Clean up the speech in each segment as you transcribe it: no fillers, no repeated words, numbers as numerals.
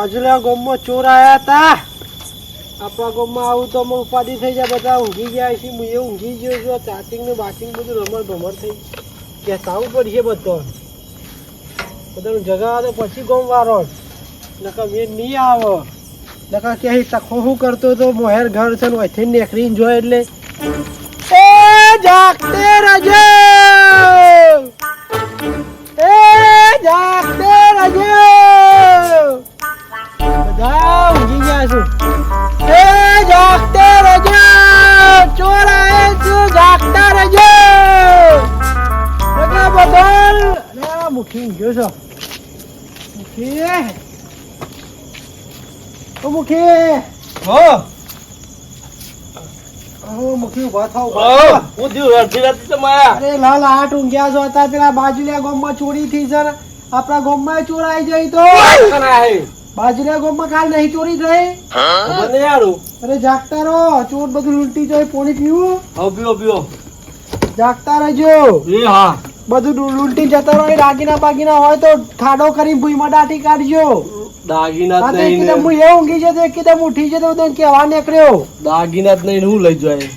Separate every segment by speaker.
Speaker 1: બાજુના ગામમાં ચોર આયા હતા. આપણા ગામમાં આવું તો અમે ઉપાધિ થઈ જાય. બધા ઊંઘી ગયા છે. હું એ ઊંઘી ગયો છું. ચાચિંગ ને બાચિંગ બધું રમણ ભમર થઈ કે સાવું પડશે બધો બધાનું જગા તો પછી ગામ વાળો નકા મેં નહીં આવે નકા કે તખો શું કરતો તો મોહેર ઘર છે ને અહીંથી નીકળીને જોય એટલે એ જાગતે રહેજો, એ જાગતે રહેજો. બધા ઊંઘી ગયા છું. એ જાગતે રહેજો, ચોર આવે છે, જાગતા રહેજો. નકા બદલ ના મુખી ઊંઘ્યો છો. મુખી ઓ મુખી
Speaker 2: હો
Speaker 1: મુખી ઉભા થાવ.
Speaker 2: હું થયું અડધી રાતે તો માયા.
Speaker 1: અરે લાલ આઠ ઊંઘ્યા છો હતા. પેલા બાજુના ગામમાં ચોરી થઈ છે ને આપણા ગામમાં ચોર આવી જાય તો બાજુના ગામમાં કાલ નહીં ચોરી થઈ.
Speaker 2: મને યારું
Speaker 1: અરે જાગતા રહો, ચોર બધું લૂંટી જાય. પાણી પીવું,
Speaker 2: હા પીઓ પીઓ.
Speaker 1: જાગતા રહેજો.
Speaker 2: એ હા
Speaker 1: બધું લૂંટી જતા રહો. દાગીના બાગીના હોય તો ખાડો કરી ભૂઈમાં દાટી કાઢજો.
Speaker 2: દાગીના
Speaker 1: હા
Speaker 2: જ
Speaker 1: તો
Speaker 2: નહીં
Speaker 1: એકદમ
Speaker 2: ને.
Speaker 1: હું એ ઊંઘી જતો એકદમ ઉઠી જતો તો કેવા નીકળ્યો.
Speaker 2: દાગીના જ નહીં ને હું લઈ જાય.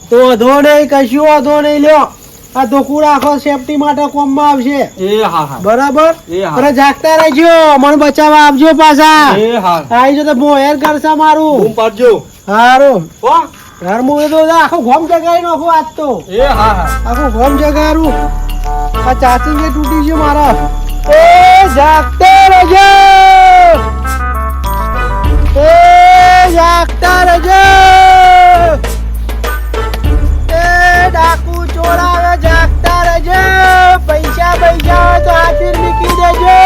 Speaker 1: તો વધો નહીં, કશું વધો નહીં. લ્યો આ ધોકું રાખો, સેફટી માટે કોમમાં આવશે.
Speaker 2: એ હા હા
Speaker 1: બરાબર.
Speaker 2: એ હા
Speaker 1: અરે જાગતા રહેજો, મને બચાવવા આવજો પાછા.
Speaker 2: એ હા
Speaker 1: આવી જો તો મોહેર કરશે મારું.
Speaker 2: બૂમ પાડજો.
Speaker 1: હારું
Speaker 2: હો
Speaker 1: ઘર હું તો આખું ગોમ જગાઈ નાખું આજ તો.
Speaker 2: એ હા હા
Speaker 1: આખું ગોમ જગાડું. આ ચાચી જે તૂટી ગયું મારા. એ જાગતે રહેજો, એ જાગતા રહેજો. એ ડાકુ ચોર આવે, જાગતા રહેજો. પૈસા પૈસા હોય તો હાથે મૂકી દેજો.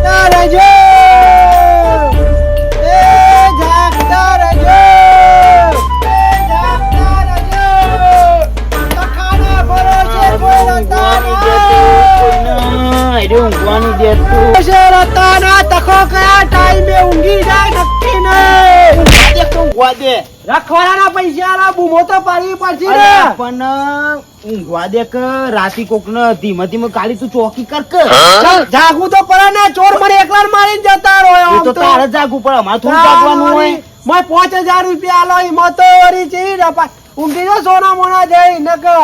Speaker 1: ના રહેજો, એ જાગતા રહેજો, એ જાગતા રહેજો. તખાના ભરોસે કોઈ રહેતા નહીં. છે રહેતા ના. તખો કયા ટાઈમે ઊંઘી જાય નક્કી નહીં. રખવાડાના પૈસા આલા બૂમો તો પાડવી પડશે ને.
Speaker 3: પણ ઊંઘવા દે કે રાતી કોક ને ધીમે ધીમે કાઢી તું ચોકી કર કે.
Speaker 1: જાગવું તો પડે ને. ચોર મને એકલા મારી જતા રહ્યો.
Speaker 3: એ તો તારે જાગવું પડે, અમારે થોડું જાગવાનું હોય.
Speaker 1: મેં 5000 રૂપિયા આલો. એમાં તો વળી છે ઊંઘી જો સોના મોના જઈ નકર.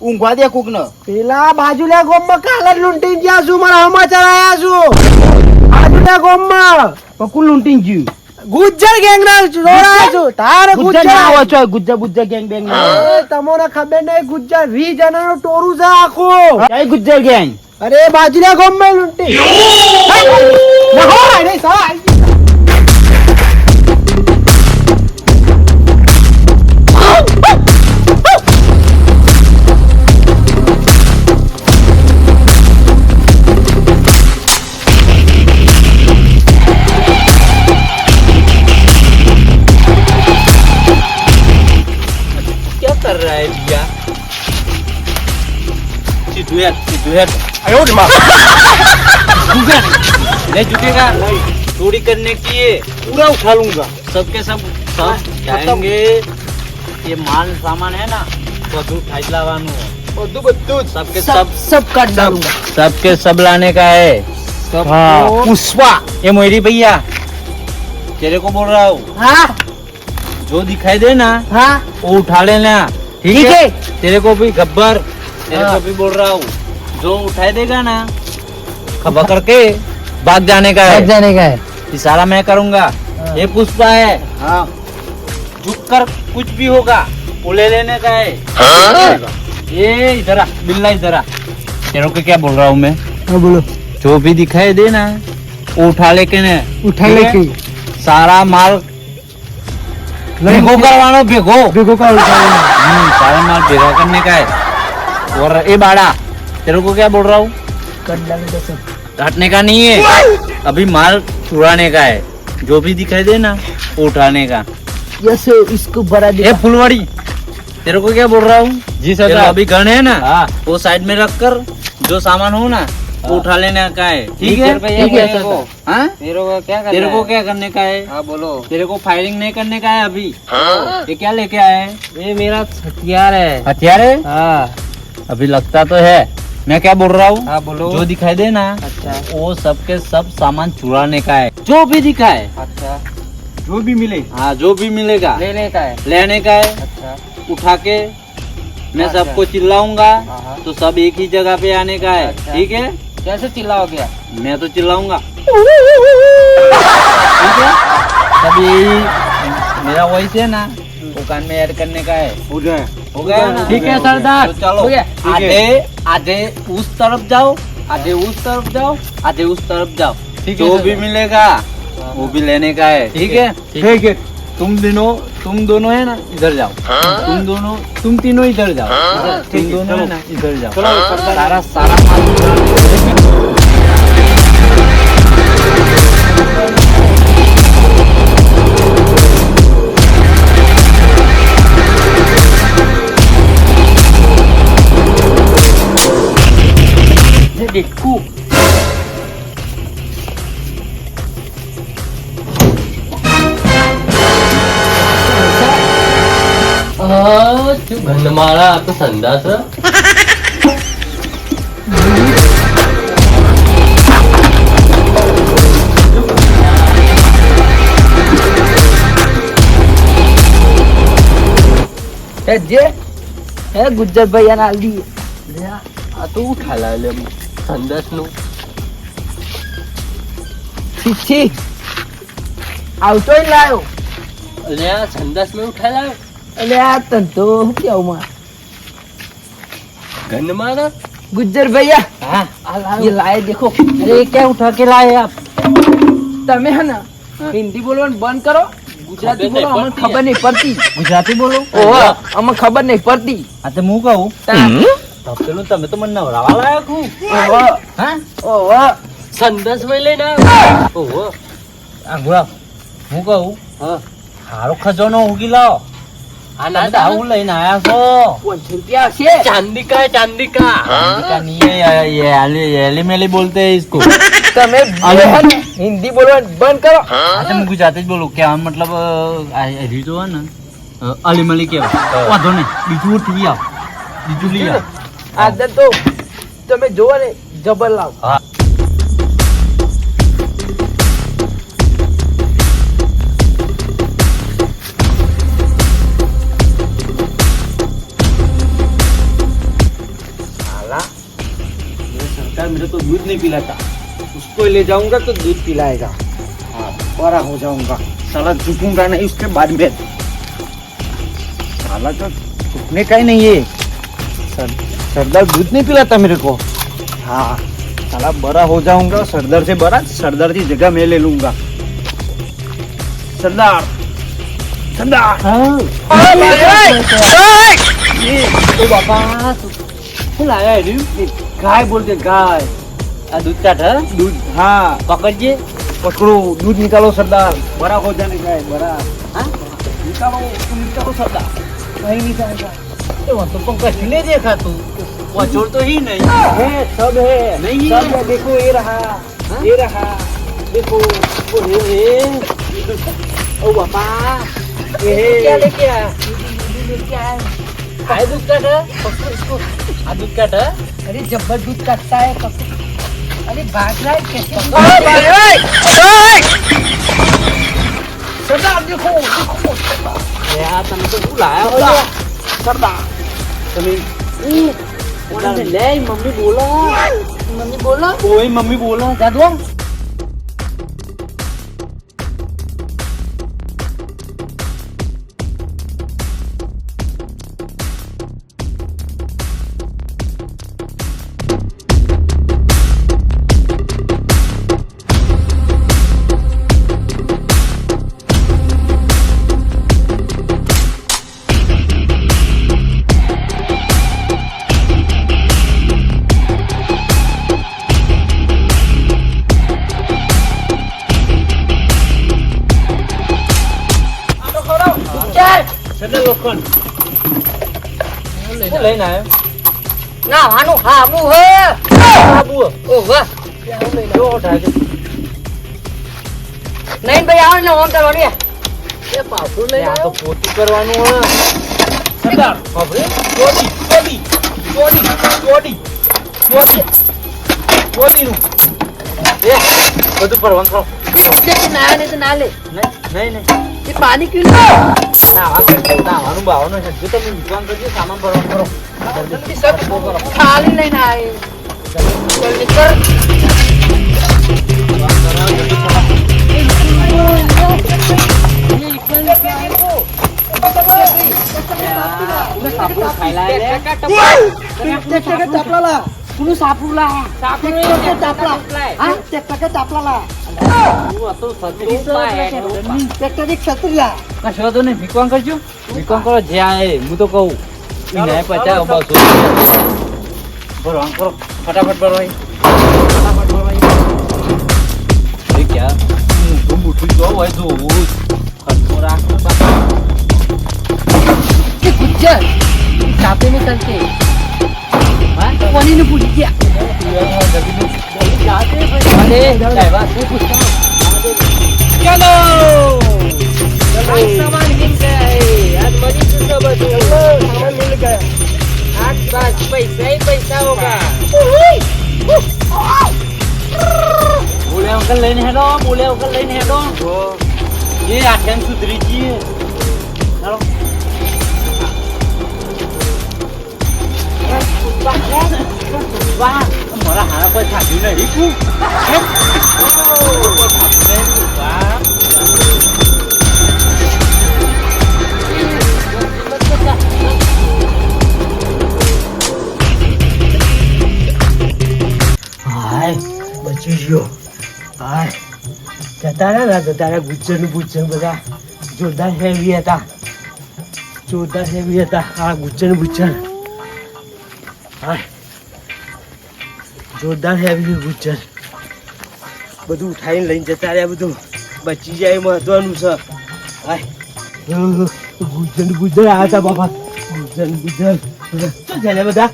Speaker 3: ઊંઘવા દે કોક ને.
Speaker 1: પેલા બાજુના ગામમાં કાલ જ લૂંટીને ગયા છું. મારા સમાચાર આયા છું. બાજુના ગામમાં
Speaker 3: પકુલ લૂંટીને ગયું.
Speaker 1: ગુજ્જર ગેંગ ના જોડાયા છું. તારે
Speaker 3: ગુજ્જર ના આવો છો, ગુજ્જર ગુજ્જર ગેંગ બેંગ ના આવો.
Speaker 1: એ તમને ખબર નહીં. ગુજ્જર 20 જણાનું ટોરું છે આખું.
Speaker 3: કઈ ગુજ્જર ગેંગ?
Speaker 1: અરે બાજુના ગામમાં લૂંટી. ના હોય નહીં સાહેબ.
Speaker 2: क्या कर रहा है भैया? सीधू है नहीं झुकेगा. चोरी करने की ये पूरा उठा लूंगा. सबके सब जाएंगे. ये माल सामान है ना બધું ઉઠાઈ લાવવાનું. બધું सबके सब
Speaker 3: सब काट डालूंगा.
Speaker 2: सबके सब लाने का है. हाँ पुष्पा. ये मोरी भैया तेरे को बोल रहा हूँ.
Speaker 1: हाँ
Speaker 2: जो दिखाई दे ना
Speaker 1: हाँ
Speaker 2: वो उठा लेना. ठीक है. तेरे को भी गब्बर तेरे को भी बोल रहा हूँ. जो उठाई देगा ना खबर करके भाग जाने का है.
Speaker 1: जाने का है.
Speaker 2: इशारा मैं करूंगा. ये पुष्पा है. हाँ झुक कर कुछ भी होगा वो ले लेने का है. ये इधर आ बिल्ला इधर आ. तेरे को क्या बोल रहा हूँ मैं.
Speaker 1: हाँ बोलो.
Speaker 2: जो भी दिखाई दे ना वो उठा लेके ने
Speaker 1: उठा
Speaker 2: ठीक है?
Speaker 1: लेके
Speaker 2: सारा माल भेगो करवानो. भेगो
Speaker 1: देखो का
Speaker 2: सारा माल भेगा करने का है. और ये बाड़ा तेरे को क्या बोल रहा हूँ.
Speaker 1: कर डालने का सब.
Speaker 2: काटने का नहीं है अभी माल चुराने का है. जो भी दिखाई दे ना वो उठाने का.
Speaker 3: यस इसको बड़ा
Speaker 2: ये फुलवाड़ी तेरे को क्या बोल रहा हूँ.
Speaker 3: जी
Speaker 2: तेरा अभी गन है ना वो साइड में रख कर जो सामान हो ना वो उठा लेने का है. ठीक है. हाँ तेरे को क्या करने का है. हाँ बोलो. तेरे को फायरिंग नहीं करने का है अभी. ये क्या लेके आए.
Speaker 3: ये मेरा हथियार है.
Speaker 2: हथियार है.
Speaker 3: हाँ
Speaker 2: अभी लगता तो है मैं क्या बोल रहा हूँ?
Speaker 1: हाँ बोलो।
Speaker 2: जो दिखाई दे ना
Speaker 1: अच्छा
Speaker 2: वो सबके सब सामान चुराने का है, जो भी दिखाए।
Speaker 1: अच्छा
Speaker 3: जो भी मिले
Speaker 2: हाँ जो भी मिलेगा
Speaker 1: लेने का है।
Speaker 2: लेने का है।
Speaker 1: अच्छा
Speaker 2: उठा के मैं
Speaker 1: अच्छा।
Speaker 2: सबको चिल्लाऊंगा
Speaker 1: हाँ।
Speaker 2: तो सब एक ही जगह पे आने का है।
Speaker 1: अच्छा।
Speaker 2: ठीक है?
Speaker 1: कैसे चिल्लाओगे आप?
Speaker 2: मैं तो चिल्लाऊंगा। ठीक है? सब यही मेरा वॉइस है ना वो कान में ऐड करने का है।
Speaker 3: हो जाए।
Speaker 2: हो गया ना?
Speaker 1: ठीक है सरदार।
Speaker 2: तो चलो
Speaker 1: हो गया।
Speaker 2: आधे आधे उस तरफ जाओ, आधे उस तरफ जाओ, आधे उस तरफ जाओ।
Speaker 1: ठीक है
Speaker 2: जो
Speaker 1: सर।
Speaker 2: भी मिलेगा वो भी लेने का है। ठीक है?
Speaker 3: ठीक है।
Speaker 2: तुम दोनों है ना इधर जाओ। तुम तीनों इधर जाओ। तुम
Speaker 3: ठीक है,
Speaker 2: दोनों है
Speaker 3: चलो।
Speaker 2: ना इधर जाओ।
Speaker 3: चलो, सरदार।
Speaker 2: सारा माल
Speaker 1: देखू
Speaker 4: घंटमाळा आता संडास
Speaker 1: જે હે ગુજ્જરભાઈ યાર આલદી
Speaker 4: આ તો ઉઠાલા લે સંડાસ નું
Speaker 1: છી છી આવતો લાયો
Speaker 4: અલે આ સંડાસ में ઉઠાલા
Speaker 1: એટલે આ તંતો શું કેવું માં
Speaker 4: घंटमाळा
Speaker 1: गुज्जर भैया
Speaker 4: हाँ
Speaker 1: ये लाए देखो।
Speaker 2: अरे क्या उठा के लाए आप?
Speaker 1: તમે હે ને હિન્દી બોલવાનું બંધ કરો, ગુજરાતી બોલો, અમને ખબર નહીં પડતી।
Speaker 2: ગુજરાતી બોલો।
Speaker 1: ઓહો અમને ખબર નહીં પડતી।
Speaker 2: હા તો હું કહું
Speaker 1: તા-
Speaker 2: પેલું તમે તો મને નવરાવા લાયક હું।
Speaker 1: ઓહો
Speaker 2: હા
Speaker 1: ઓહો
Speaker 4: संडास में लेना ओहो
Speaker 2: આંગુડા હું કહું
Speaker 4: हाँ
Speaker 2: હારો ખજાનો ઉગી લાવો।
Speaker 4: आना
Speaker 2: તમે તો આવું લઈને આયા છો।
Speaker 1: 500 रुपया છે।
Speaker 4: चांदी का है चांदी का
Speaker 2: का नहीं है ये एली मेली बोलते हैं इसको।
Speaker 1: તમે
Speaker 2: અલે.
Speaker 1: હે ને હિન્દી બોલવાનું બંધ કરો।
Speaker 2: अच्छा मैं गुजराती જ બોલું કે આમ મતલબ હરી જો હે ને અલી મલી કેવા વાંધો નહીં બીજું ઉઠી આવ બીજું લઈ આવ।
Speaker 1: આદત તો તમે જોવો ને જબર લાવ।
Speaker 2: હા
Speaker 3: ये सरकार मेरे को दूध नहीं पिलाता, उसको ले जाऊंगा तो दूध पिलाएगा। हाँ बड़ा हो जाऊंगा, साला झुकूंगा नहीं उसके बाद में। साला तो झुकने का ही नहीं है। सरदार दूध नहीं पिलाता मेरे को। हाँ साला बड़ा हो जाऊंगा, सरदार से बड़ा, सरदार की जगह मैं ले लूंगा। सरदार सरदार
Speaker 2: તો બાપા શું લાવ્યા હર્યું?
Speaker 3: गाय बोलते गाय।
Speaker 2: આ દૂધ કાઢ હે?
Speaker 3: दूध हाँ
Speaker 2: પકડજે।
Speaker 3: पकड़ो, दूध निकालो सरदार, बड़ा हो जाने का है, बड़ा।
Speaker 2: हाँ?
Speaker 3: निकालो, तुम निकालो सरदार। नहीं निकालेगा।
Speaker 2: એ વાંધો પણ કશું નહીં દેખાતું। વાંચોળ તો ही नहीं।
Speaker 3: है, सब है।
Speaker 2: नहीं
Speaker 3: सब
Speaker 2: है।
Speaker 3: है, देखो ये रहा,
Speaker 2: हाँ?
Speaker 3: ये रहा, देखो
Speaker 2: ઓહે રે ઓ બાપા
Speaker 3: ये
Speaker 2: क्या
Speaker 3: है।
Speaker 2: लेके आया? આ દૂધ કાઢ હે? પકડો इसको। આ દૂધ કાઢ હે?
Speaker 1: अरे जबर दूध काटता है कब- अरे भाग रहा है कैसे? सरदार देखो
Speaker 2: એ આ તમે તો શું લાયા છો?
Speaker 3: सरदार
Speaker 2: તમે લે મમ્મી બોલો।
Speaker 1: मम्मी बोलो
Speaker 2: ઓય મમ્મી બોલો।
Speaker 1: जादू
Speaker 3: सरदार लोखंड
Speaker 2: શું લઈને આવ્યો?
Speaker 1: ना हानु हामू है
Speaker 2: આબુ
Speaker 1: ओ वाह
Speaker 2: જો ઉઠાય
Speaker 1: नहीं भाई आओ ना हम करवानी है
Speaker 2: એ પાછું લઈને આ તો પોતું કરવાનું હે।
Speaker 3: सरदार
Speaker 2: બાપરે ચોરી ચોરી ચોરી ચોરી ચોરીનું. એ બધું પરવાન કરો. નહીં
Speaker 1: પાણી ક્યું ના
Speaker 2: નાવાનું બાવાનું છે જો તમે વિશ્વાસ કરજો સામાન પરવાન કરો. જલ્દી કરો.
Speaker 1: ખાલી લઈને આવે જલ્દી કર
Speaker 2: કશો તો નહીં વિશ્વાસ કરજો. વિશ્વાસ કરો જે આ હું તો કહું એને 50 200 પરવાન કરો. ફટાફટ ભરવાઈ. ક્યાં હું બુઠી જો હોય તો ખર્ચો રાખો બાપા. બોલે અંકલ લઈને હેડો. એ આઠમ સુધરી જઈએ. ચાલો વાહ મારા હારા કોઈ થાક્યું નહીં.
Speaker 1: બચી ગયો. હાય જતા રહ્યા ગુજ્જર નું ગુજ્જર બધા જોરદાર હેવી હતા. હા ગુજ્જર નું ગુજ્જર. હાય જોરદાર હેવી ગુજ્જર બધું ઉઠાઈને લઈને જતા રહ્યા. બધું બચી જાય મહત્વનું છે. હાય ગુજ્જર આવ્યા હતા બાપા. ગુજ્જર શું છે બધા?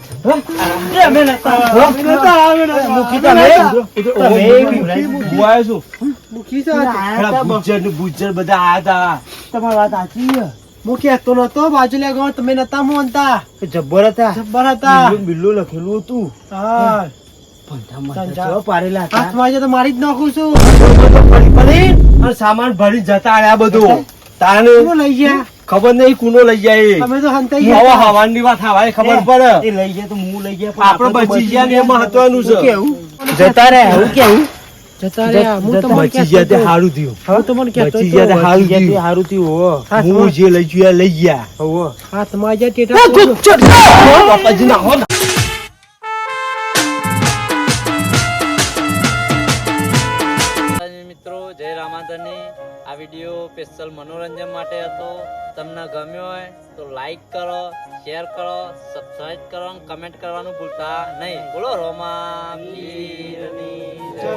Speaker 1: ગુજ્જર બધા આયા હતા. તમારી વાત સાચી. હું કહેતો નતો બાજુલા ગામ તમે નતા મોનતા. જબ્બર હતા. બિલ્લું લખેલું હતું. હા પારેલા હતા. મારી જ નાખું છું. સામાન ભરી જતા રહ્યા બધું. તારે લઈ ગયા ખબર નહીં કુનો લઈ જાય. અમે તો હંતાઈ હવાની વાત હવાય ખબર પડે. એ લઈ જાય તો હું લઈ ગયા. આપણે બચી ગયા ને એ મહત્વનું છે. જતા રહ્યા હું કેવું બચી ગયા તે સારું થયું. બચી ગયા તે સારું થયું. હું જે લઈ ગયા લઈ ગયા. હા તમારે બાપાજી નાખો.
Speaker 2: મિત્રો જય રામાધની. આ વિડીયો સ્પેશિયલ મનોરંજન માટે હતો. તમને ગમ્યો હોય તો લાઈક કરો, શેર કરો, સબસ્ક્રાઇબ કરો અને કમેન્ટ કરવાનું ભૂલતા નહીં. બોલો રોમા પીરની જય.